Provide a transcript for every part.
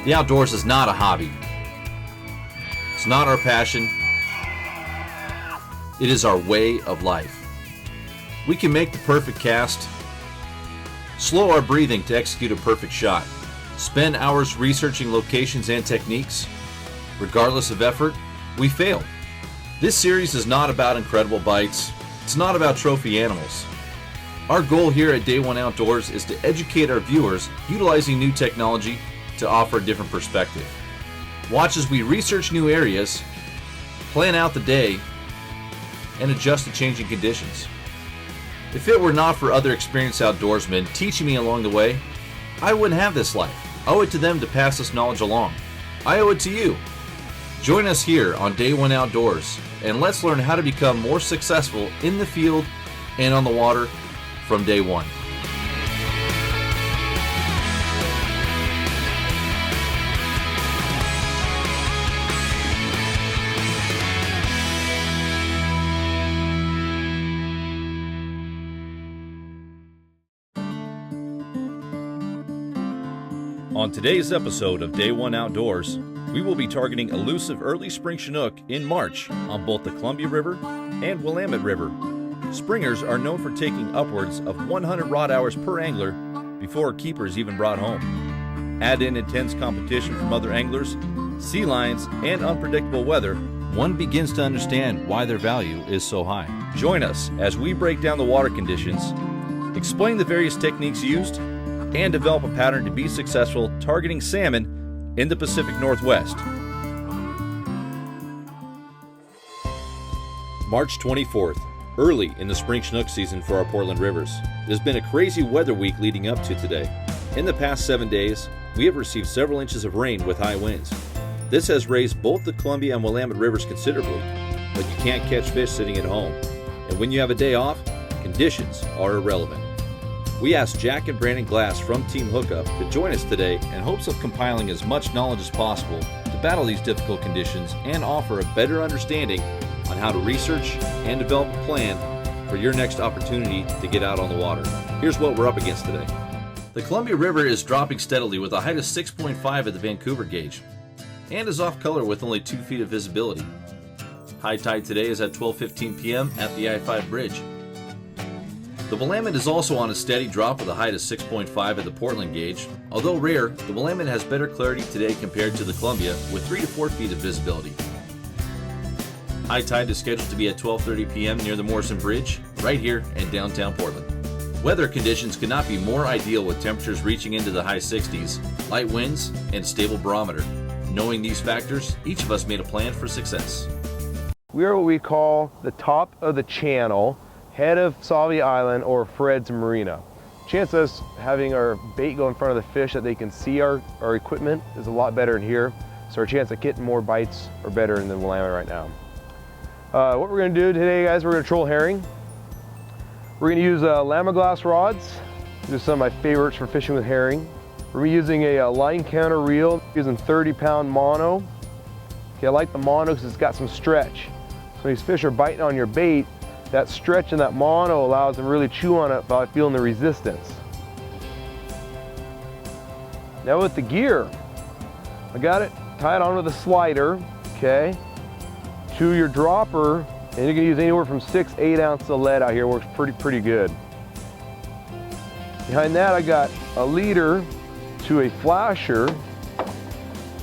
The outdoors is not a hobby. It's not our passion. It is our way of life. We can make the perfect cast, slow our breathing to execute a perfect shot, spend hours researching locations and techniques. Regardless of effort, we fail. This series is not about incredible bites. It's not about trophy animals. Our goal here at Day One Outdoors is to educate our viewers utilizing new technology to offer a different perspective. Watch as we research new areas, plan out the day, and adjust to changing conditions. If it were not for other experienced outdoorsmen teaching me along the way, I wouldn't have this life. I owe it to them to pass this knowledge along. I owe it to you. Join us here on Day One Outdoors, and let's learn how to become more successful in the field and on the water from day one. On today's episode of Day One Outdoors, we will be targeting elusive early spring Chinook in March on both the Columbia River and Willamette River. Springers are known for taking upwards of 100 rod hours per angler before a keeper is even brought home. Add in intense competition from other anglers, sea lions, and unpredictable weather, one begins to understand why their value is so high. Join us as we break down the water conditions, explain the various techniques used, and develop a pattern to be successful targeting salmon in the Pacific Northwest. March 24th, early in the spring Chinook season for our Portland rivers. It has been a crazy weather week leading up to today. In the past 7 days, we have received several inches of rain with high winds. This has raised both the Columbia and Willamette rivers considerably, but you can't catch fish sitting at home. And when you have a day off, conditions are irrelevant. We asked Jack and Brandon Glass from Team Hookup to join us today in hopes of compiling as much knowledge as possible to battle these difficult conditions and offer a better understanding on how to research and develop a plan for your next opportunity to get out on the water. Here's what we're up against today. The Columbia River is dropping steadily with a height of 6.5 at the Vancouver gauge and is off color with only 2 feet of visibility. High tide today is at 12:15 p.m. at the I-5 bridge. The Willamette is also on a steady drop with a height of 6.5 at the Portland gauge. Although rare, the Willamette has better clarity today compared to the Columbia with 3 to 4 feet of visibility. High tide is scheduled to be at 12:30 p.m. near the Morrison Bridge, right here in downtown Portland. Weather conditions could not be more ideal with temperatures reaching into the high 60s, light winds, and stable barometer. Knowing these factors, each of us made a plan for success. We are what we call the top of the channel, head of Salvia Island or Fred's Marina. Chance of us having our bait go in front of the fish that they can see our equipment is a lot better in here. So our chance of getting more bites are better in the Willamette right now. What we're going to do today, guys, we're going to troll herring. We're going to use Lamaglass rods. These are some of my favorites for fishing with herring. We're going to be using a line counter reel, using 30-pound mono. Okay, I like the mono because it's got some stretch. So when these fish are biting on your bait, that stretch in that mono allows them to really chew on it by feeling the resistance. Now with the gear, I got it tied onto the slider, okay, to your dropper, and you can use anywhere from 6 to 8 ounces of lead out here. Works pretty good. Behind that, I got a leader to a flasher.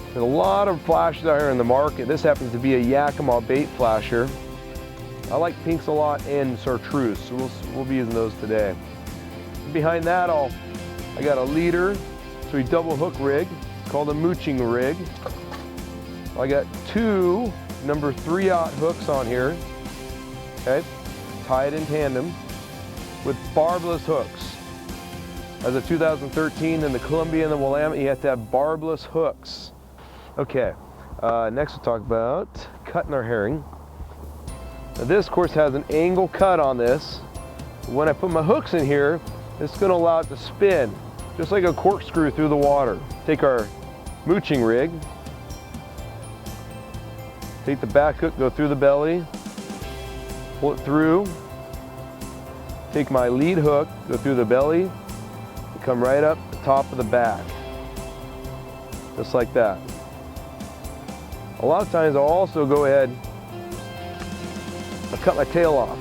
There's a lot of flashes out here in the market. This happens to be a Yakima bait flasher. I like pinks a lot and chartreuse, so we'll be using those today. Behind that, I got a leader to a double hook rig. It's called a mooching rig. I got 2 number 3/0 hooks on here, okay, tied in tandem with barbless hooks. As a 2013 in the Columbia and the Willamette, you have to have barbless hooks. Okay, next we'll talk about cutting our herring. Now this, of course, has an angle cut on this. When I put my hooks in here, it's going to allow it to spin, just like a corkscrew through the water. Take our mooching rig, take the back hook, go through the belly, pull it through, take my lead hook, go through the belly, and come right up the top of the back. just like that. A lot of times I'll also go ahead and cut my tail off.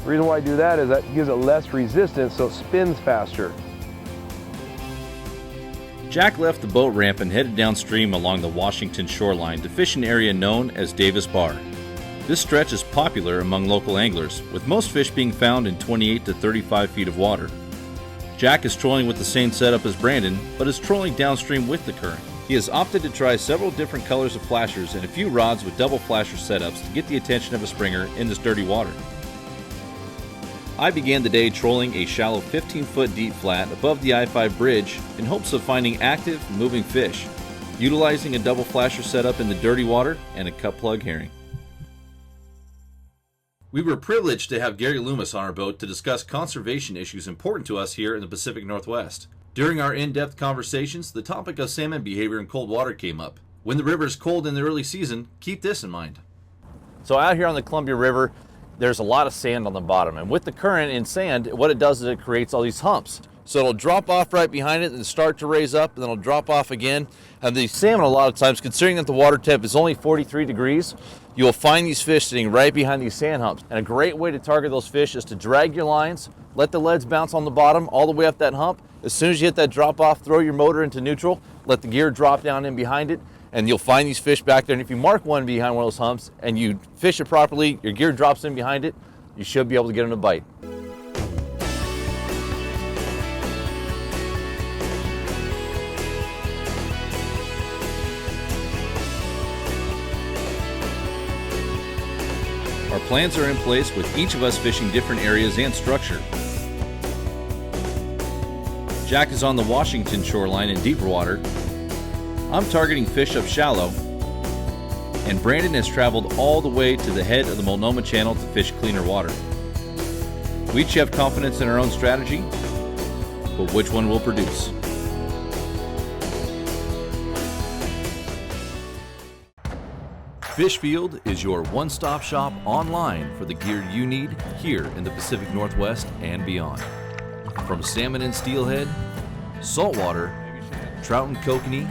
The reason why I do that is that gives it less resistance so it spins faster. Jack left the boat ramp and headed downstream along the Washington shoreline to fish an area known as Davis Bar. This stretch is popular among local anglers, with most fish being found in 28 to 35 feet of water. Jack is trolling with the same setup as Brandon, but is trolling downstream with the current. He has opted to try several different colors of flashers and a few rods with double flasher setups to get the attention of a springer in this dirty water. I began the day trolling a shallow 15-foot deep flat above the I-5 bridge in hopes of finding active, moving fish, utilizing a double flasher setup in the dirty water and a cut plug herring. We were privileged to have Gary Loomis on our boat to discuss conservation issues important to us here in the Pacific Northwest. During our in-depth conversations, the topic of salmon behavior in cold water came up. When the river is cold in the early season, keep this in mind. So out here on the Columbia River, there's a lot of sand on the bottom, and with the current in sand, what it does is it creates all these humps. So it'll drop off right behind it and start to raise up, and then it'll drop off again. And these salmon, a lot of times, considering that the water temp is only 43 degrees, you will find these fish sitting right behind these sand humps. And a great way to target those fish is to drag your lines, let the leads bounce on the bottom all the way up that hump. As soon as you hit that drop off, throw your motor into neutral, let the gear drop down in behind it, and you'll find these fish back there. And if you mark one behind one of those humps and you fish it properly, your gear drops in behind it, you should be able to get them to bite. Our plans are in place with each of us fishing different areas and structure. Jack is on the Washington shoreline in deeper water. I'm targeting fish up shallow, and Brandon has traveled all the way to the head of the Multnomah Channel to fish cleaner water. We each have confidence in our own strategy, but which one will produce? Fishfield is your one-stop shop online for the gear you need here in the Pacific Northwest and beyond. From salmon and steelhead, saltwater, trout and kokanee,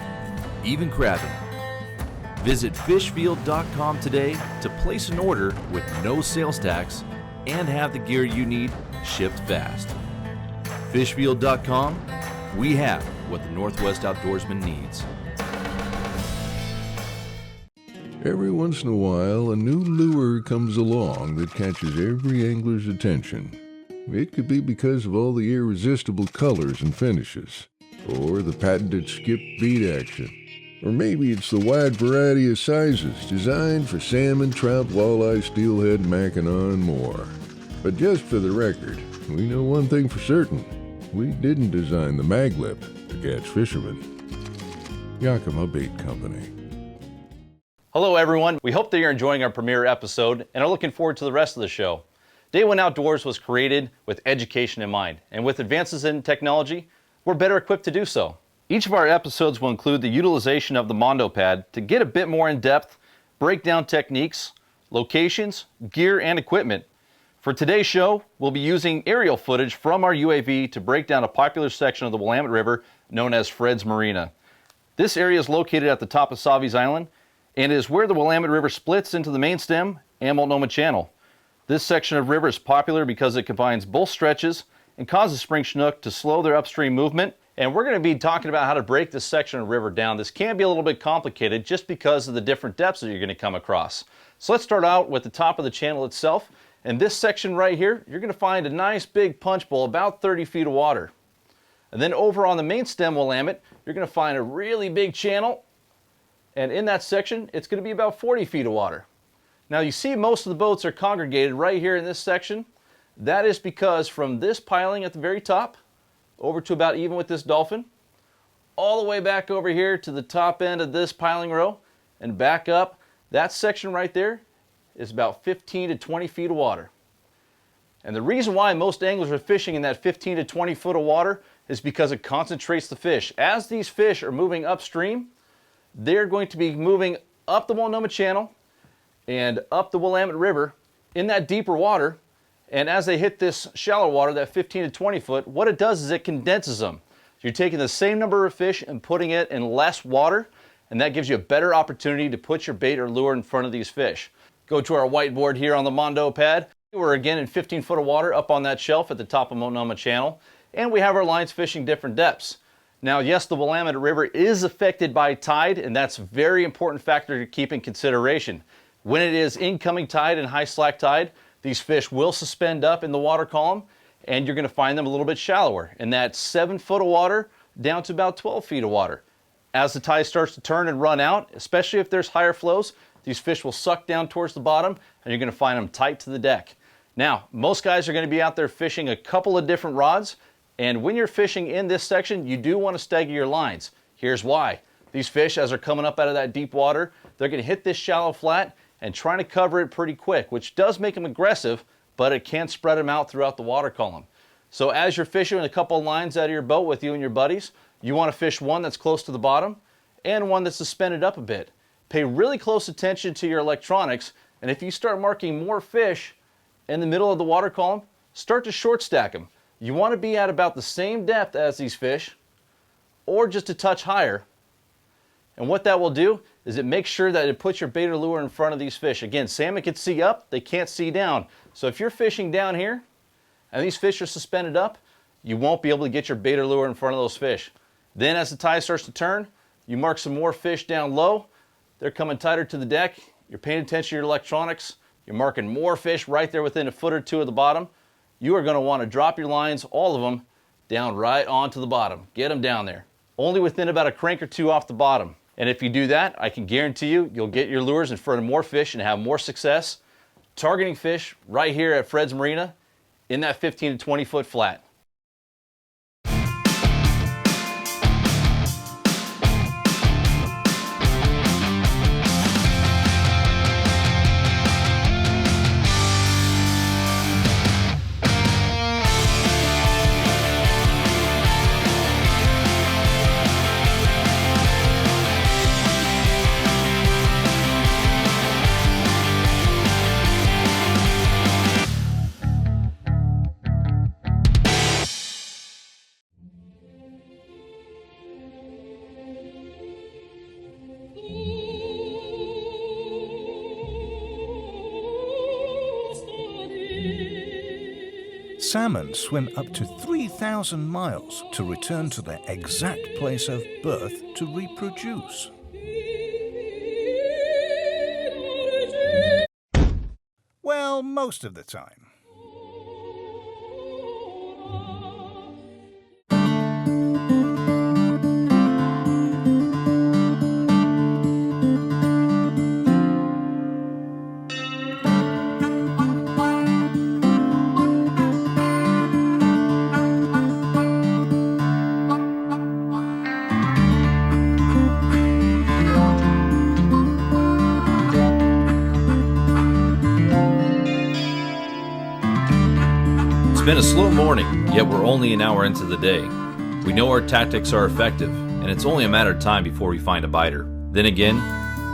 even crabbing. Visit fishfield.com today to place an order with no sales tax and have the gear you need shipped fast. Fishfield.com, we have what the Northwest outdoorsman needs. Every once in a while, a new lure comes along that catches every angler's attention. It could be because of all the irresistible colors and finishes, or the patented skip beat action. Or maybe it's the wide variety of sizes designed for salmon, trout, walleye, steelhead, mackinaw, and more. But just for the record, we know one thing for certain. We didn't design the maglip to catch fishermen. Yakima Bait Company. Hello everyone, we hope that you're enjoying our premiere episode and are looking forward to the rest of the show. Day One Outdoors was created with education in mind, and with advances in technology, we're better equipped to do so. Each of our episodes will include the utilization of the Mondo Pad to get a bit more in depth, break down techniques, locations, gear, and equipment. For today's show, we'll be using aerial footage from our UAV to break down a popular section of the Willamette River known as Fred's Marina. This area is located at the top of Savi's Island and is where the Willamette River splits into the main stem and Multnomah Channel. This section of river is popular because it combines both stretches and causes Spring Chinook to slow their upstream movement. And we're going to be talking about how to break this section of river down. This can be a little bit complicated just because of the different depths that you're going to come across. So let's start out with the top of the channel itself. And this section right here, you're going to find a nice big punch bowl, about 30 feet of water. And then over on the main stem Willamette, you're going to find a really big channel. And in that section, it's going to be about 40 feet of water. Now you see most of the boats are congregated right here in this section. That is because from this piling at the very top, over to about even with this dolphin, all the way back over here to the top end of this piling row, and back up, that section right there is about 15 to 20 feet of water. And the reason why most anglers are fishing in that 15 to 20 foot of water is because it concentrates the fish. As these fish are moving upstream, they're going to be moving up the Multnomah Channel and up the Willamette River in that deeper water. And as they hit this shallow water, that 15 to 20 foot, what it does is it condenses them. you're taking the same number of fish and putting it in less water, and that gives you a better opportunity to put your bait or lure in front of these fish. Go to our whiteboard here on the Mondo pad. We're again in 15 foot of water up on that shelf at the top of Monoma Channel, and we have our lines fishing different depths. Now, yes, the Willamette River is affected by tide, and that's a very important factor to keep in consideration. When it is incoming tide and high slack tide, these fish will suspend up in the water column, and you're going to find them a little bit shallower, in that 7 foot of water down to about 12 feet of water. As the tide starts to turn and run out, especially if there's higher flows, these fish will suck down towards the bottom, and you're going to find them tight to the deck. Now, most guys are going to be out there fishing a couple of different rods, and when you're fishing in this section, you do want to stagger your lines. Here's why. These fish, as they're coming up out of that deep water, they're going to hit this shallow flat and trying to cover it pretty quick, which does make them aggressive, but it can spread them out throughout the water column. So as you're fishing a couple of lines out of your boat with you and your buddies, you want to fish one that's close to the bottom and one that's suspended up a bit. Pay really close attention to your electronics, and if you start marking more fish in the middle of the water column, start to short stack them. You want to be at about the same depth as these fish, or just a touch higher. And what that will do is it makes sure that it puts your bait or lure in front of these fish. Again, salmon can see up, they can't see down. So if you're fishing down here, and these fish are suspended up, you won't be able to get your bait or lure in front of those fish. Then as the tide starts to turn, you mark some more fish down low. They're coming tighter to the deck. You're paying attention to your electronics. You're marking more fish right there within a foot or two of the bottom. You are going to want to drop your lines, all of them, down right onto the bottom. Get them down there. Only within about a crank or two off the bottom. And if you do that, I can guarantee you'll get your lures in front of more fish and have more success targeting fish right here at Fred's Marina in that 15 to 20 foot flat. Salmon swim up to 3,000 miles to return to their exact place of birth to reproduce. Well, most of the time. It's been a slow morning, yet we're only an hour into the day. We know our tactics are effective, and it's only a matter of time before we find a biter. Then again,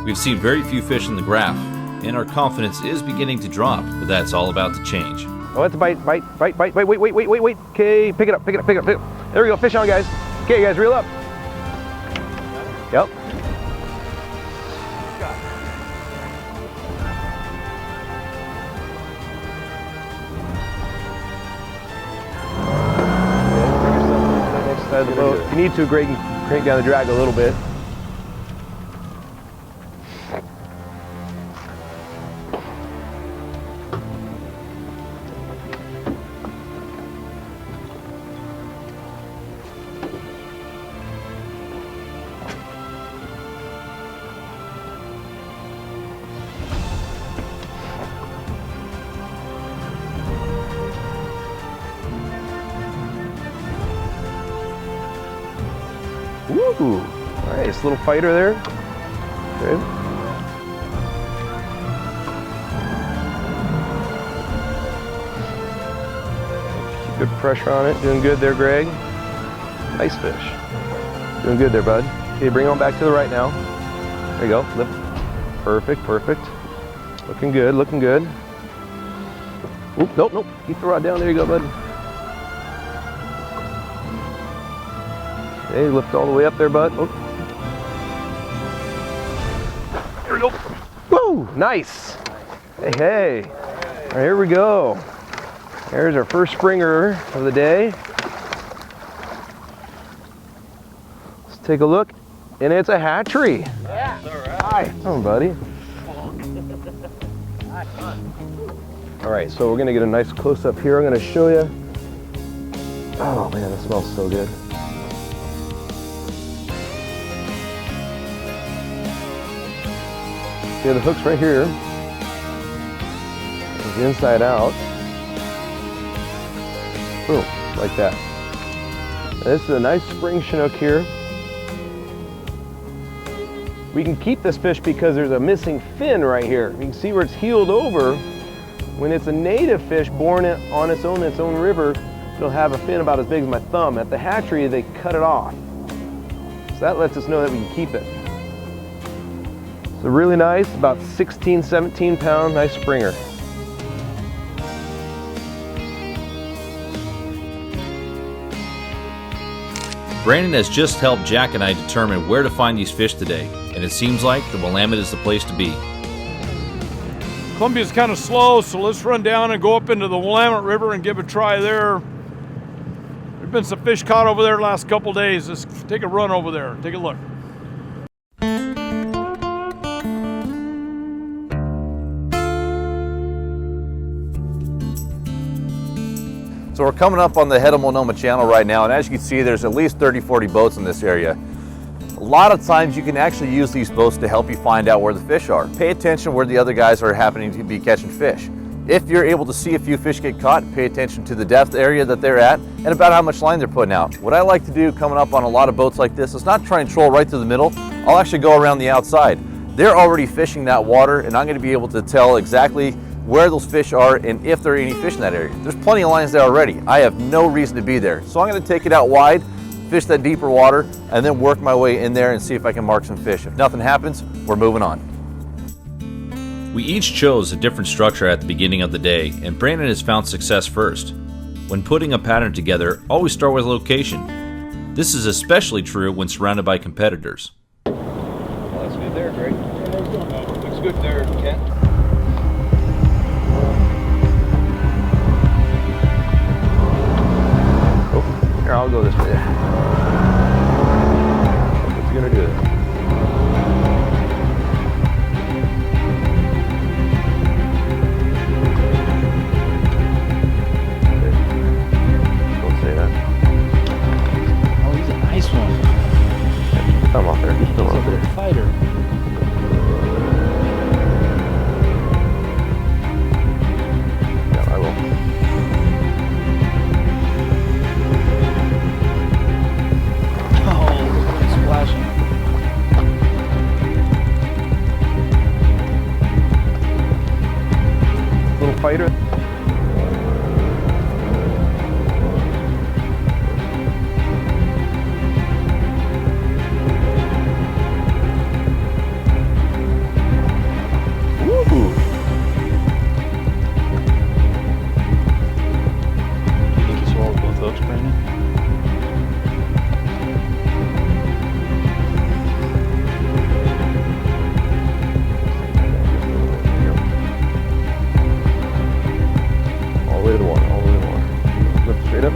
we've seen very few fish in the graph, and our confidence is beginning to drop, but that's all about to change. Oh, that's a bite. Wait. Okay, pick it up. There we go, fish on, guys. Okay, guys, reel up. Yep. Side of the boat. If you need to, Greg, crank down the drag a little bit. Woo! Nice little fighter there. Good. Keep good pressure on it. Doing good there, Greg. Nice fish. Doing good there, bud. Okay, bring on back to the right now. There you go. Lift. Perfect. Looking good. Oop, nope. Keep the rod down. There you go, bud. Hey, lift all the way up there, bud. Oh. There we go. Woo! Nice. Hey, hey. All right, here we go. There's our first springer of the day. Let's take a look. And it's a hatchery. Yeah. All right. Come on, buddy. All right, so we're gonna get a nice close-up here. I'm gonna show you. Oh man, that smells so good. See, the hook's right here. It's inside out. Boom, like that. Now, this is a nice spring Chinook here. We can keep this fish because there's a missing fin right here. You can see where it's healed over. When it's a native fish born on its own river, it'll have a fin about as big as my thumb. At the hatchery, they cut it off. So that lets us know that we can keep it. So really nice, about 16, 17 pound, nice springer. Brandon has just helped Jack and I determine where to find these fish today, and it seems like the Willamette is the place to be. Columbia's kind of slow, so let's run down and go up into the Willamette River and give a try there. There's been some fish caught over there the last couple days. Let's take a run over there, take a look. So we're coming up on the head of Multnomah Channel right now, and as you can see, there's at least 30-40 boats in this area. A lot of times you can actually use these boats to help you find out where the fish are. Pay attention where the other guys are happening to be catching fish. If you're able to see a few fish get caught, pay attention to the depth area that they're at and about how much line they're putting out. What I like to do coming up on a lot of boats like this is not try and troll right through the middle. I'll actually go around the outside. They're already fishing that water, and I'm going to be able to tell exactly where those fish are and if there are any fish in that area. There's plenty of lines there already. I have no reason to be there. So I'm going to take it out wide, fish that deeper water, and then work my way in there and see if I can mark some fish. If nothing happens, we're moving on. We each chose a different structure at the beginning of the day, and Brandon has found success first. When putting a pattern together, always start with location. This is especially true when surrounded by competitors. Well, that's good there, Greg. Looks good there, Kent. Here, I'll go this way. What's he gonna do? Don't say that. Oh, he's a nice one. Thumb off there. He's Thumb a off good there. fighter. Yeah, I will. Splashing. Little fighter. Woo! Do you think he swallowed both hooks, Brandon? All the way to the water, all the way to the water. Lift straight up.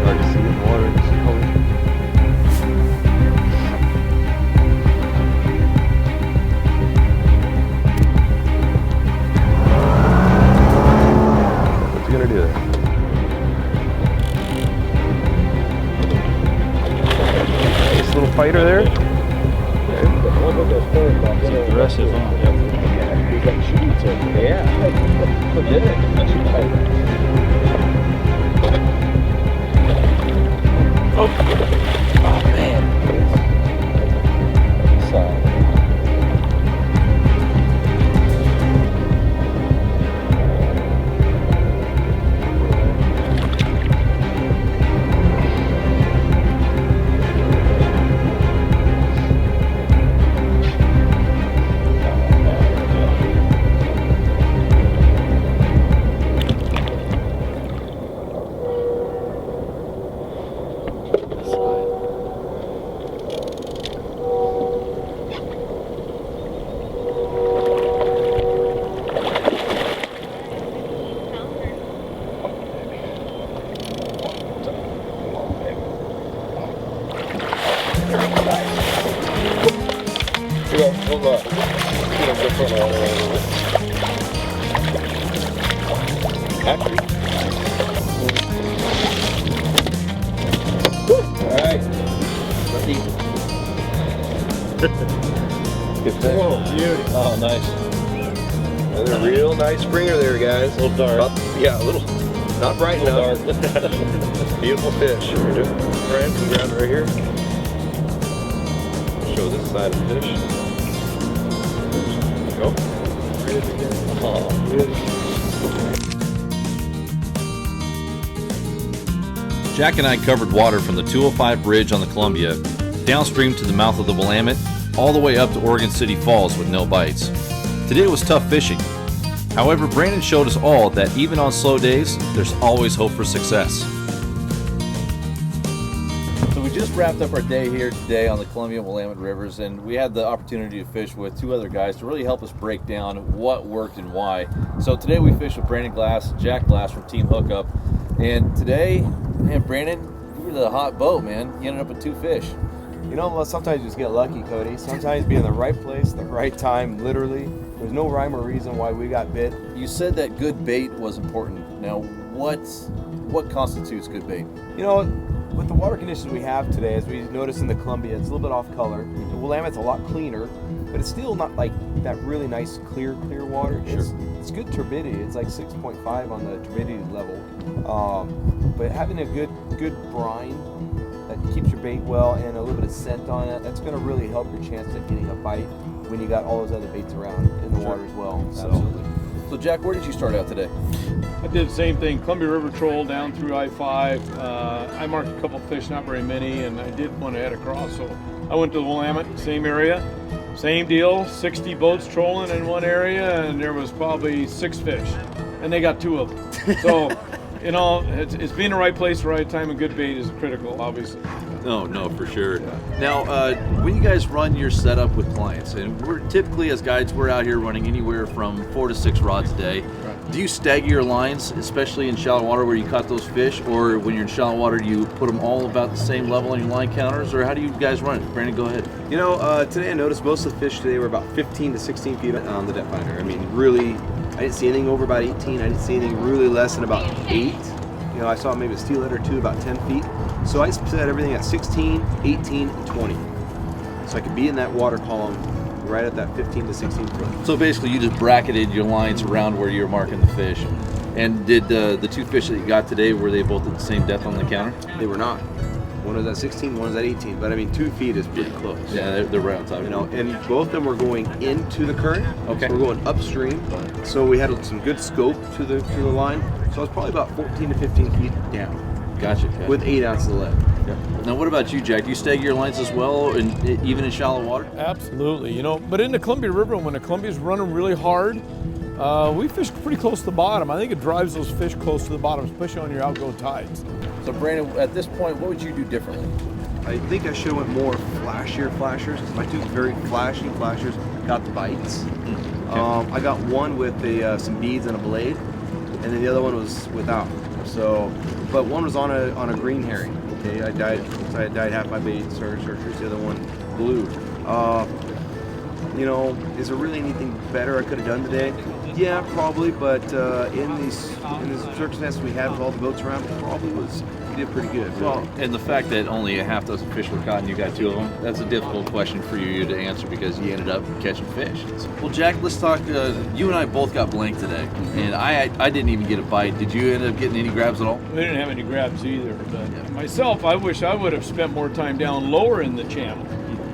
Hard to see in the water, it's color. What's he gonna do there? Nice little fighter there. It's aggressive, huh? Oh man. Alright. Ready? Good fish. Whoa, beauty. Oh, nice. Another real nice springer there, guys. A little dark. Yeah, a little, not bright A little enough. dark. Beautiful fish. Friend, come grab it right here. Show this side of the fish. There you go. Oh, Jack and I covered water from the 205 bridge on the Columbia, downstream to the mouth of the Willamette, all the way up to Oregon City Falls with no bites. Today was tough fishing. However, Brandon showed us all that even on slow days, there's always hope for success. So we just wrapped up our day here today on the Columbia and Willamette Rivers, and we had the opportunity to fish with two other guys to really help us break down what worked and why. So today we fished with Brandon Glass, Jack Glass from Team Hookup, and today, man, Brandon, you were the hot boat, man. You ended up with 2 fish. You know, well, sometimes you just get lucky, Cody. Sometimes be in the right place, the right time, literally. There's no rhyme or reason why we got bit. You said that good bait was important. Now, what constitutes good bait? You know, with the water conditions we have today, as we noticed in the Columbia, it's a little bit off color. The Willamette's a lot cleaner, but it's still not like that really nice clear water. It's good turbidity. It's like 6.5 on the turbidity level. But having a good brine that keeps your bait well and a little bit of scent on it, that's going to really help your chance of getting a bite when you got all those other baits around in the water as well. Absolutely. So Jack, where did you start out today? I did the same thing, Columbia River Troll down through I-5. I marked a couple of fish, not very many, and I did want to head across. So I went to the Willamette, same area, same deal, 60 boats trolling in one area, and there was probably 6 fish, and they got 2 of them. So, you know, it's being the right place, right time, and good bait is critical, obviously. No, for sure. Now, when you guys run your setup with clients, and we're typically as guides, we're out here running anywhere from 4 to 6 rods a day. Do you stagger your lines, especially in shallow water where you caught those fish, or when you're in shallow water, do you put them all about the same level on your line counters, or how do you guys run it? Brandon, go ahead. You know, today I noticed most of the fish today were about 15 to 16 feet on the depth finder. I mean, really, I didn't see anything over about 18. I didn't see anything really less than about 8. You know, I saw maybe a steelhead or 2 about 10 feet. So I set everything at 16, 18, and 20. So I could be in that water column right at that 15 to 16 foot. So basically, you just bracketed your lines around where you're marking the fish. And did the 2 fish that you got today, were they both at the same depth on the counter? They were not. One was at 16, one was at 18. But I mean, 2 feet is pretty close. Yeah, they're right on top. You know, and both of them were going into the current. Okay. So we're going upstream. So we had some good scope to the line. So it's probably about 14 to 15 feet down. Gotcha. With 8 ounces of lead. Yep. Now, what about you, Jack? Do you stagger your lines as well, and even in shallow water? Absolutely, you know, but in the Columbia River, when the Columbia's running really hard, we fish pretty close to the bottom. I think it drives those fish close to the bottom, especially on your outgo tides. So, Brandon, at this point, what would you do differently? I think I should have went more flashier flashers. My 2 very flashy flashers got the bites. I got one with some beads and a blade, and then the other one was without. So, but one was on a green herring. Okay, I dyed half my bait, searchers, the other one blue. You know, is there really anything better I could have done today? Yeah, probably, but in these circumstances we have with all the boats around, we did pretty good. Really. Well, and the fact that only a half dozen fish were caught and you got 2 of them, that's a difficult question for you to answer because you ended up catching fish. Well, Jack, let's talk. You and I both got blanked today, and I didn't even get a bite. Did you end up getting any grabs at all? We didn't have any grabs either, but myself, I wish I would have spent more time down lower in the channel.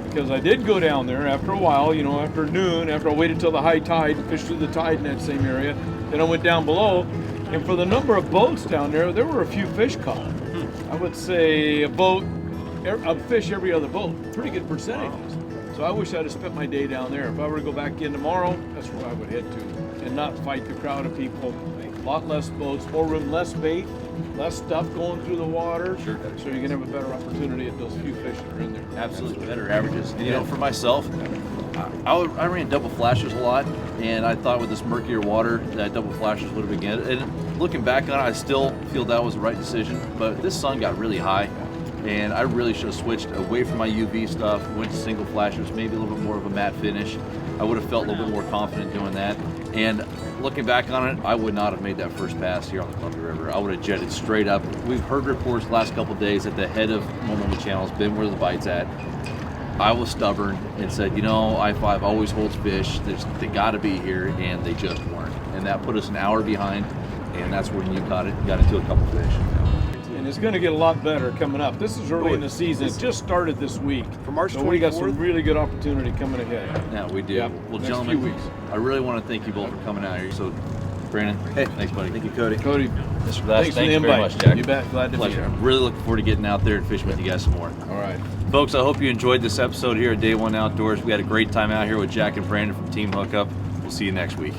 Because I did go down there after a while, you know, after noon, after I waited till the high tide, fished through the tide in that same area. Then I went down below, and for the number of boats down there were a few fish caught. I would say a fish every other boat, pretty good percentages. So I wish I'd have spent my day down there. If I were to go back in tomorrow, that's where I would head to, and not fight the crowd of people. A lot less boats, more room, less bait, less stuff going through the water. Sure. So you can have a better opportunity at those few fish that are in there. Absolutely, better averages. And, you know, for myself, I ran double flashers a lot, and I thought with this murkier water that double flashers would have been good. And looking back on it, I still feel that was the right decision. But this sun got really high, and I really should have switched away from my UV stuff, went to single flashers, maybe a little bit more of a matte finish. I would have felt a little bit more confident doing that. And looking back on it, I would not have made that first pass here on the Columbia River. I would have jetted straight up. We've heard reports the last couple of days that the head of Multnomah Channel has been where the bite's at. I was stubborn and said, you know, I-5 always holds fish. They got to be here, and they just weren't. And that put us an hour behind, and that's when you got into a couple fish. And it's going to get a lot better coming up. This is early in the season. It just started this week. For March 24th. So we got some really good opportunity coming ahead. Yeah, we do. Yep. Well, Next gentlemen, few weeks. I really want to thank you both for coming out here. So, Brandon, Hey, thanks, buddy. Thank you, Cody. Cody, Mr. Glass, thanks for thank the you very invite. much, Jack. You bet. Glad to Pleasure. be here. I'm really looking forward to getting out there and fishing with you guys some more. All right. Folks, I hope you enjoyed this episode here at Day One Outdoors. We had a great time out here with Jack and Brandon from Team Hookup. We'll see you next week.